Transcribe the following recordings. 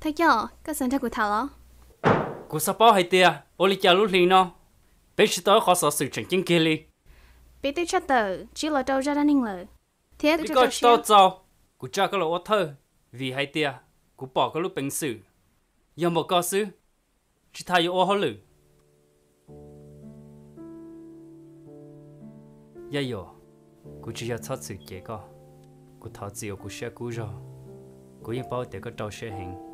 Thấy chưa, các sản phẩm của thảo đó. Cô sao bảo hay tiệt, ô li cha lúc liền nó, bé chỉ tới khó sợ sự chẳng chính kia li. Bé tôi chắc tờ, chỉ là đâu ra đan ninh lời. Thế Đi cái coi chỗ tao sao, cô cha cái lỗ thơ, vì hay tiệt, cô bỏ cái lúc bệnh sử, giờ một câu sư, chỉ thay ô họ lử. Giờ yo, cô chỉ要thoát sự kế co, cô tháo chiều cô sẽ cú rồi, cô yên bảo để cái trâu sẽ hình.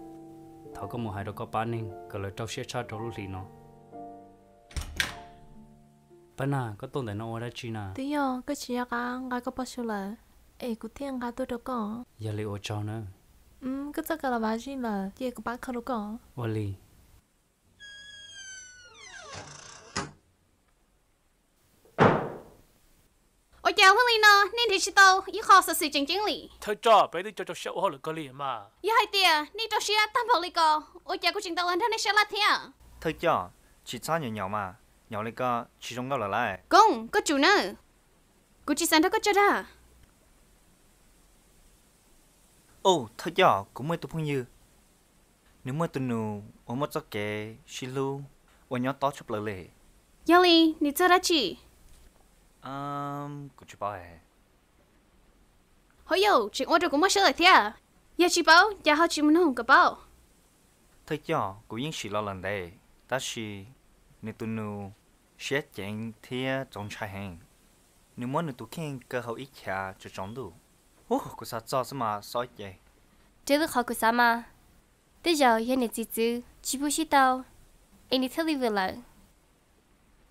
Thảo có một hai đứa có bán nên cái lời trâu sẽ cha trâu lúc gì nó bán à có tồn tại nó ở đây chi nào tí yo cái chị cái ngay có bao nhiêu là ê cụ thiên cái tôi đâu có giờ liệu ở trâu nữa cái tất cả là bao nhiêu là chị có bán không đâu có Wally ôi chào Huy nó nên thì chỉ tao ý khó sự sự chính lý thôi cho bé đi cho sẹo họ được cái gì mà ý hai tia nên tao xia tam bảo lý co ôi chào cô chính tao lần thân này sẽ là thế à thôi cho chỉ cha nhỏ mà nhỏ này có chỉ trong đó là lại công có chủ nữa cô chỉ sản đó có cho ra ô thôi cho cũng mới tụi phong như nếu mới tụi nụ ở một chỗ kề xí lu ở nhỏ to chụp lại lệ Yali你做的几cũng chụp bao hè hồi yo chỉ order cũng mới sửa lại thế à giờ chỉ bảo giờ họ chỉ muốn hùng cái bảo thôi cho cũng những xí lo lần đây ta xí nếu tụi nụ sẽ chén thia trong trái hàng nếu muốn tụi khen cơ hội ít chả cho trong đủ ô cô sao cho mà soi vậy这个好个啥嘛bây giờ hiện nay chỉ不是到anh đi theo đi về lại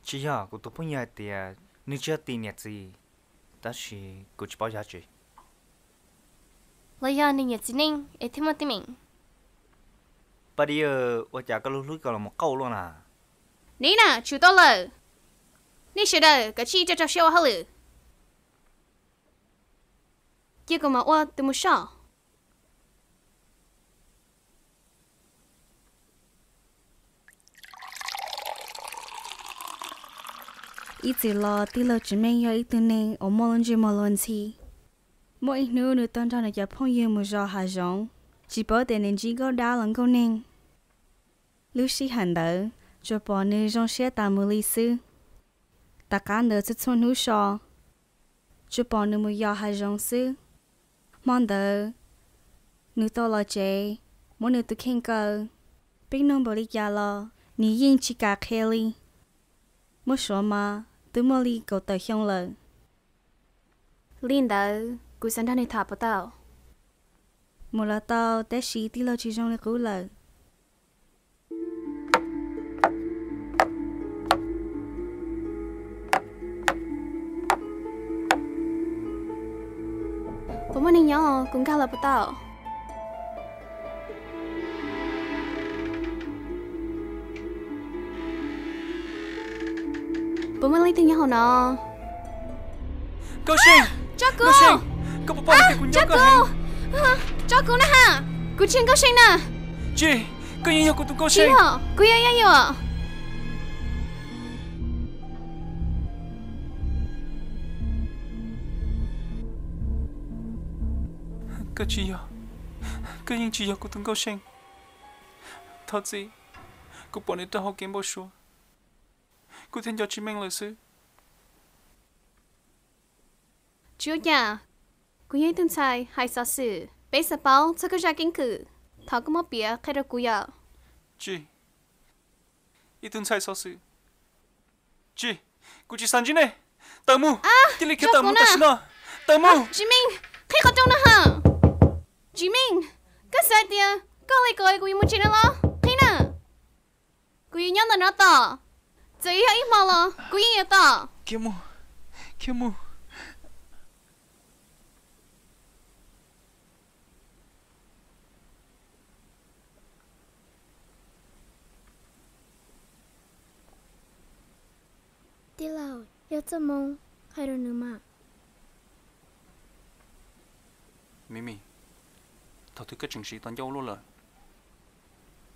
chỉ là cô tụi phong như thì nếu chưa tin nhật gì ta xí cô chỉ bảo giá trị lấy giờ nên nhật nên em thêm một tí mình bây giờ ở nhà có lúc còn là một câu luôn à nè nè chủ tao lời nè sẽ đời cái chi cho xeo hả lử kia có mà qua từ một sao ít chỉ lo tí lo chỉ mình yêu ít tu nên ở mò lần chỉ mò lần chi mỗi nửa nửa tuần trong này giờ phong yêu một giờ hà giống chỉ bảo để nên chỉ có đa lần câu nên lúc xí hành đỡ cho bỏ nửa trong xe tạm một lý sư tất cả nửa sẽ chọn hữu sò cho bỏ nửa một giờ hà giống sư mong đỡ nửa to lo chế mỗi nửa tu khen cơ biết nông bảo lý gia lo nửa yên chỉ cả Kelly một số mà từ mỗi lý cầu tới không lời Linda cô sinh ra này thả vào tao một là tao té xí tí lo chỉ trong này cứu lời bố mẹ nhỏ cũng khá là bắt tao bố mẹ lấy tiền nhỏ nó Cô Sinh cho cô Cô bảo bảo cái cho cô cho cô nè ha cô chuyện cô Sinh nè chị cô yêu cô tụi cô chị Sinh hả cô yêu à cô chị yêu cô yêu chị yêu cô tụi cô Sinh thật gì cô bỏ đi cho họ kiếm bao số cô thiên cho chị mình lời sư chưa nhà cô yêu tương sai hay sao sự bây giờ bảo sao cứ ra kinh cử thằng có một bia khai ra cô ya chị ít tuần sai sao sự chị cô chỉ san chị này tao mu chị lấy cái tao mu ta xin nó tao mu Chí Minh khai khó trong nè hả Chí Minh cái sai tia có lấy coi cô yêu một chuyện đó khi nè cô yêu nhau là nó tỏ chỉ hay ít mà lo cô yêu tỏ kia mu đi lao yêu cho mong hay rồi nữa mà thọ thứ cái chừng sĩ tận dâu luôn rồi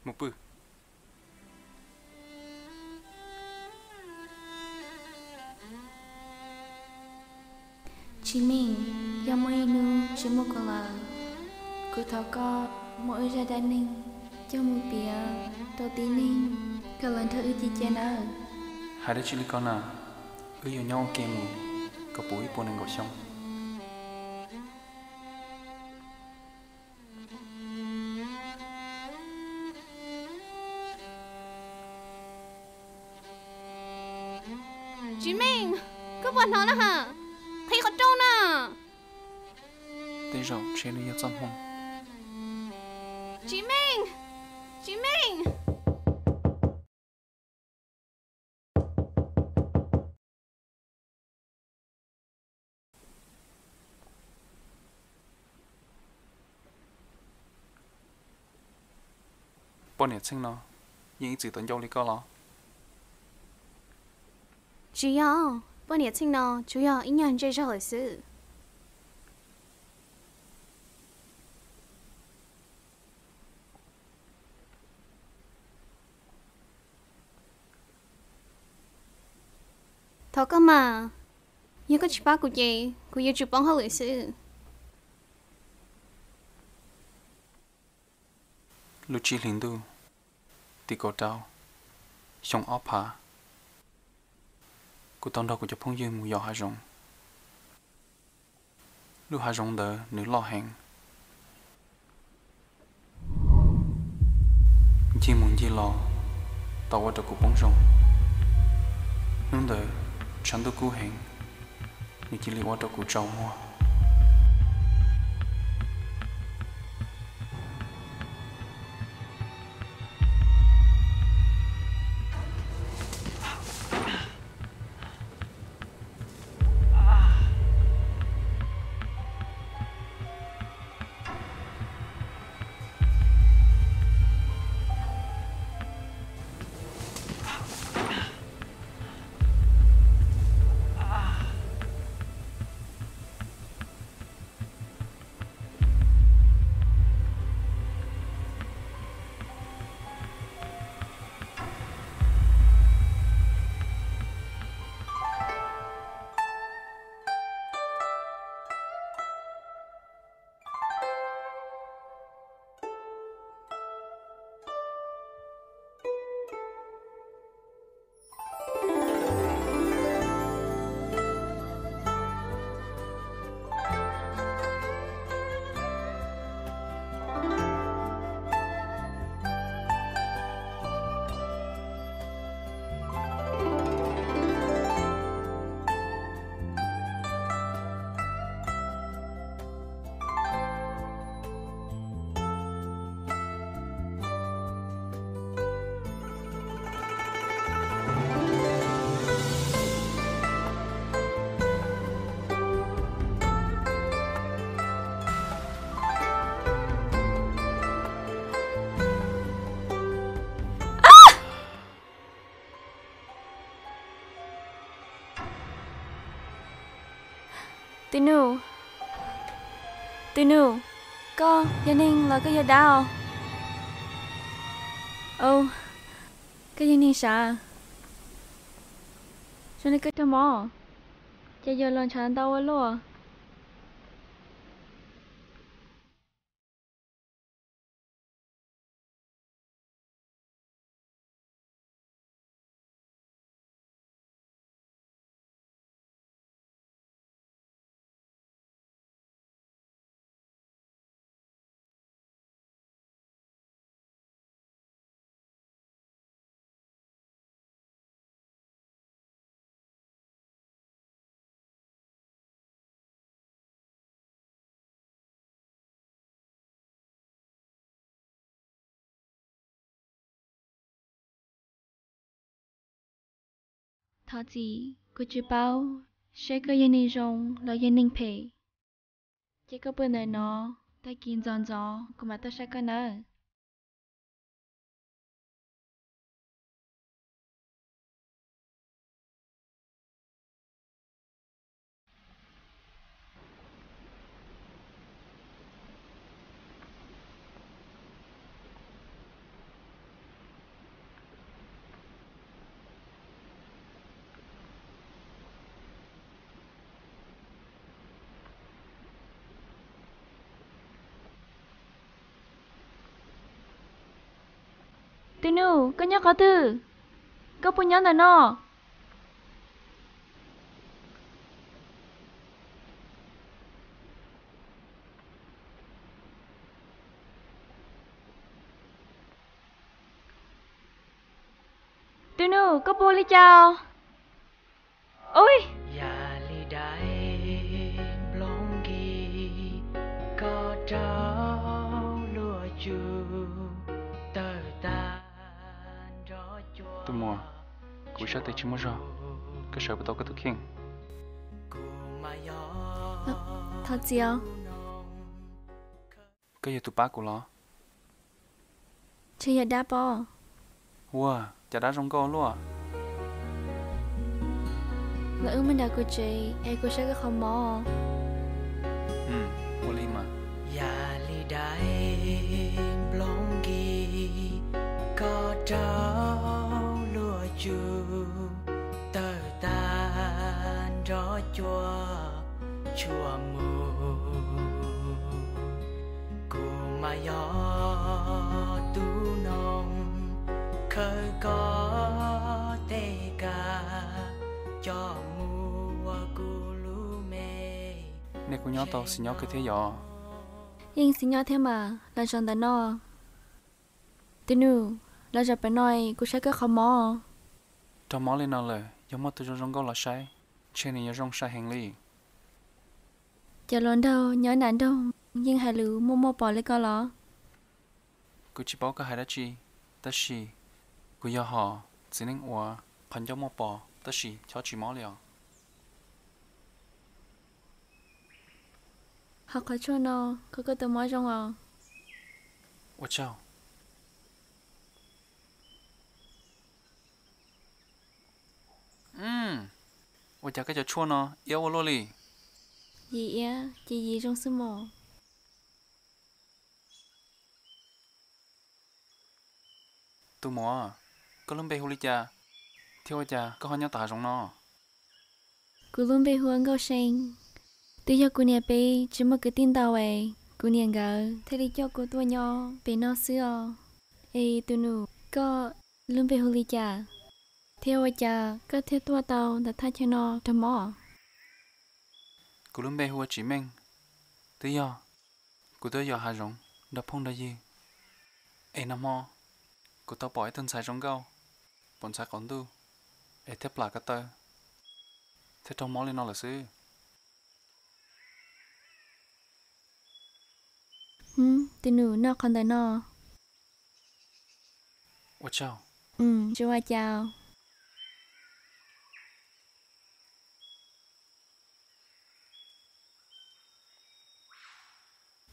một bữa Chị mình do mỗi nu chỉ một con là cứ thọ co mỗi gia đình cho một bia đầu tiên ninh cái lần thứ chị chơi nữa hai đứa chỉ lý con à ư yêu nhau kèm có bụi buồn nên ngồi xong chị mình cứ buồn nó hả thấy khó trâu nè thế rồi xe nó dắt không chị mình bọn này sinh nó nhưng chỉ tận dâu lý con lo主要半年前呢，主要一年最少的事。thọ cơ mà, nhớ có chỉ ba của chị, của yêu chụp bóng hơn lịch sử. lúc chỉ linh du thì có đau xong ốp hà cô tao đâu có cho phong dương mùi gió hà rồng lúc hà rồng đỡ nữ lo hàng chỉ muốn gì lo tao qua được cuộc bóng rồng nương đỡ chẳng được cứu hàng như chỉ li qua được cuộc trâu mua Tinu, có gia đình là cái gì đau? Cái gì nên sao? Cho nên cái thằng mỏ, chạy giờ lần chán đau luôn. Thọ gì, cô chỉ bảo sẽ có gia đình rong là gia đình phê. Chỉ có bữa này nó, ta kín giòn gió, cô mà ta sẽ có nợ. Tụi nụ, có nhớ có từ. Có bún nhớ là nó. Tụi nụ, có bố lý chào. Ôi! Dạ lì đại blongi có trao lúa chu tờ tan gió chua. Tôi mua cú sát tay chim rồi cái sợ bắt đầu cái thức khen Thật chiều. cái gì tụi bác của nó Chị giờ đáp bò. wow chả đã trong co luôn à Là ước mình đã của chị, em của sẽ có không mò. vô lý mà Dạ lì đại blongi có trao lúa chu tờ tan gió chua chua mù cù mà gió tu nồng khơi có tê ca cho mùa cù lu mê. nè cô nhớ tao xin nhớ cái thế giờ Nhưng xin nhớ thêm mà, là chọn tại nó. Tụi nụ, là chọn phải nói, của sẽ có không mò. trong món lên nàoเลยgiống mà tôi trong câu là sai trên này trong sai hành lý Chả lớn đâu, nhớ nản đâu. Nhưng hai lũ mua mua bỏ lấy con ló. cô chỉ bảo cái hai đó chi tất gì cô giờ họ chỉ nên qua phần cho một bỏ tất gì cho chỉ món liền Họ có cho nó, có tờ mò trong à. 我叫我家个叫错呢，要我落里。 Gì á, chị gì trong sư mộ. tôi mò à, có lần bê hồ li cha, theo cha có họ nhau tả trong nó. Cô luôn bị huống gạo sinh. Tuy giờ cô nhà bê, chỉ một cái tin tàu ấy. Cô nhà gạo, thế đi cho cô tua nhỏ, bê nó xưa. Ê, tụi nụ, có luôn bị hồ li cha. Theo cha, có theo tua tàu đã thay cho nó trong mỏ. Cô lần bê hồ chỉ mình, tới giờ, cô tới giờ hà rong, đập phong đã gì? Ê nằm mò, cô tao bỏ thân sai trong gạo, bọn sai còn tu, ê thép lại cái tơ, thế trong mỏ lên nó là xứ. Tụi nụ, nó còn tại nó. 我叫 Chú ai chào.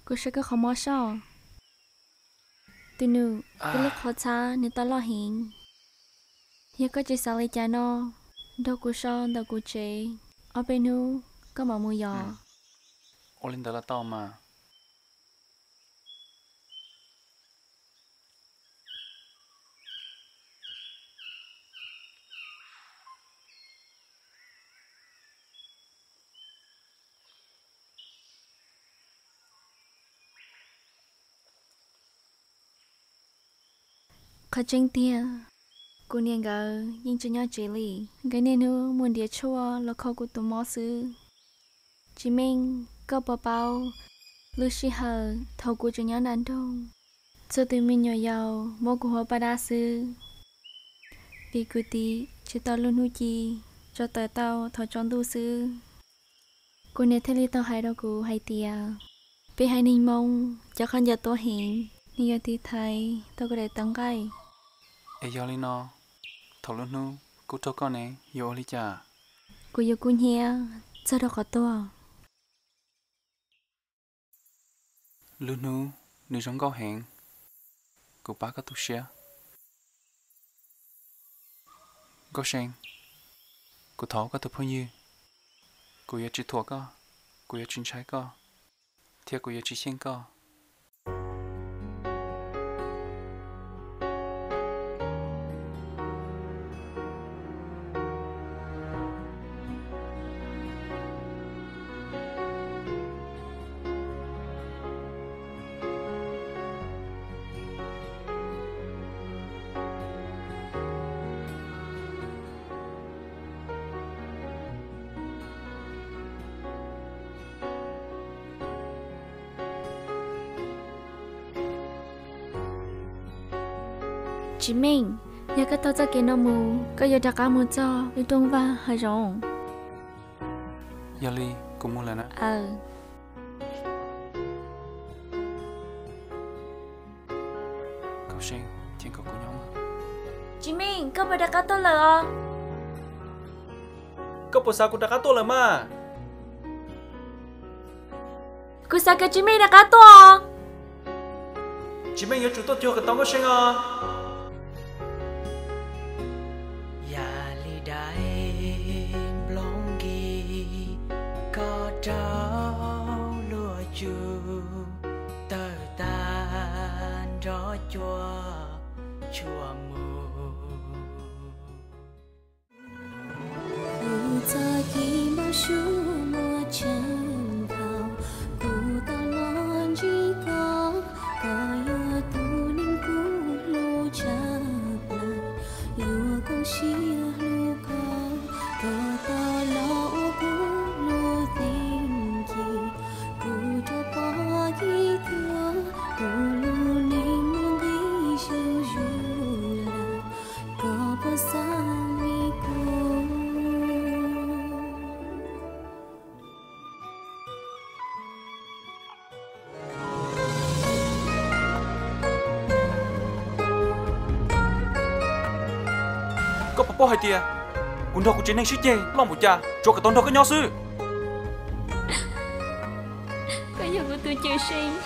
Cô sẽ có không mò sao. Tụi nụ, cái lúc khó xa nên ta lo hiện. Giờ có chị sao lấy cha nó. Đâu cô sao, đâu cô chế. Ở bên nụ, có mà mua giò. ô lên đó là tao mà. Khó tranh tia. Cô niên gờ, nhưng cho nhau chế lì. Cái nên hư, muốn đĩa chua, là khó của tụi mò sư. Chị mình, có bà bao. Lưu sĩ hờ, thầu của cho nhau nản đông. Cho tụi mình nhỏ giàu, mô của họ bà đa sư. Vì cô tí, chị tao luôn hư chi. Cho tờ tao, thầu chọn tu sư. Cô nè thế lý tao hay đâu cô hay tìa. Vì hai ninh mông, cho khăn giờ tôi hiện. Nhiều thì thầy, tôi có để tăng gai. Ê giờ lên nó, thầu luôn nu, cô cho con này, yêu li cha. Cô yêu cô nhé, sao đâu có tôi. Luôn nu, nữ trong gạo hẹn, cô bác có tu xe. Có sen, cô thấu có tập hơi như. Cô yêu chỉ thuộc có, cô yêu chính trái có, theo cô yêu chỉ sen có. chị mình giờ cái tao cho cái nó mù cái giờ đặt cá mù cho đi đông va hay rồi giờ ly cũng mua là nè cậu sen trên cậu của nhóm chị mình có phải đặt cá tôi là cậu bộ sao cũng đặt cá tôi là mà cô sao cái chị mình đặt cá tôi chị mình nhớ chủ tôi chưa cái tông có sen à ya li dai blongi có trao lúa chu tơ tan gió chua mù ta khi bao số mùa chân thảo cụ ta non chỉ có yêu tu ninh cũ lu chập lại lúa con xia lu con cờ ta lo cũ lu tình kỳ cụ cho bỏ khi thưa cụ lu ninh muốn đi siêu du là có bao xa mi cô có bố hay tia quân thọ của chiến anh suýt chê lòng một cha cho cả tôn thọ có nhỏ sư bây giờ tôi chưa sinh